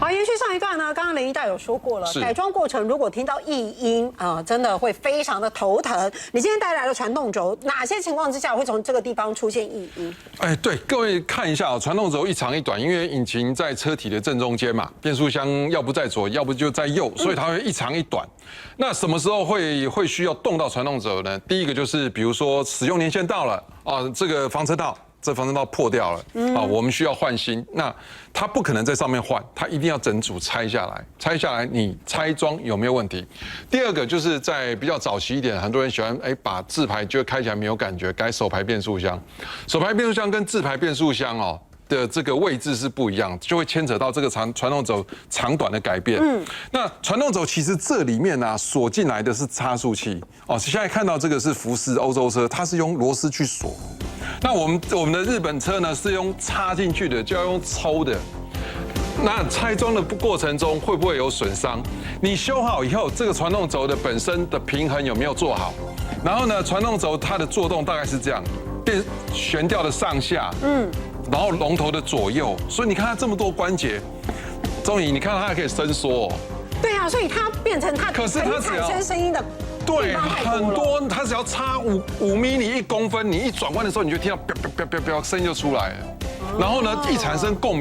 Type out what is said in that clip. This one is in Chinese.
好，延续上一段呢，刚刚林一大有说过了，是改装过程如果听到异音真的会非常的头疼。你今天带来了传动轴，哪些情况之下会从这个地方出现异音？哎，对，各位看一下啊，传动轴一长一短，因为引擎在车体的正中间嘛，变速箱要不在左，要不就在右，所以它会一长一短。那什么时候会需要动到传动轴呢？第一个就是比如说使用年限到了啊，这个防车套。这防车套破掉了啊，我们需要换新。那它不可能在上面换，它一定要整组拆下来。拆下来，你拆装有没有问题？第二个就是在比较早期一点，很多人喜欢把自排就开起来没有感觉，改手排变速箱。手排变速箱跟自排变速箱哦的这个位置是不一样，就会牵扯到这个传动轴长短的改变。那传动轴其实这里面呢锁进来的是差速器哦。现在看到这个是福斯欧洲车，它是用螺丝去锁。那我们的日本车呢是用插进去的，就要用抽的。那拆装的过程中会不会有损伤？你修好以后，这个传动轴的本身的平衡有没有做好？然后呢，传动轴它的作动大概是这样，悬吊的上下，然后龙头的左右，所以你看它这么多关节，终于你看它还可以伸缩哦。对啊，所以它变成它可是它只要产生声音的。对，很多它只要差5米1公分，你一转弯的时候，你就听到啪啪啪啪啪声音就出来了。然后呢，一产生共鸣。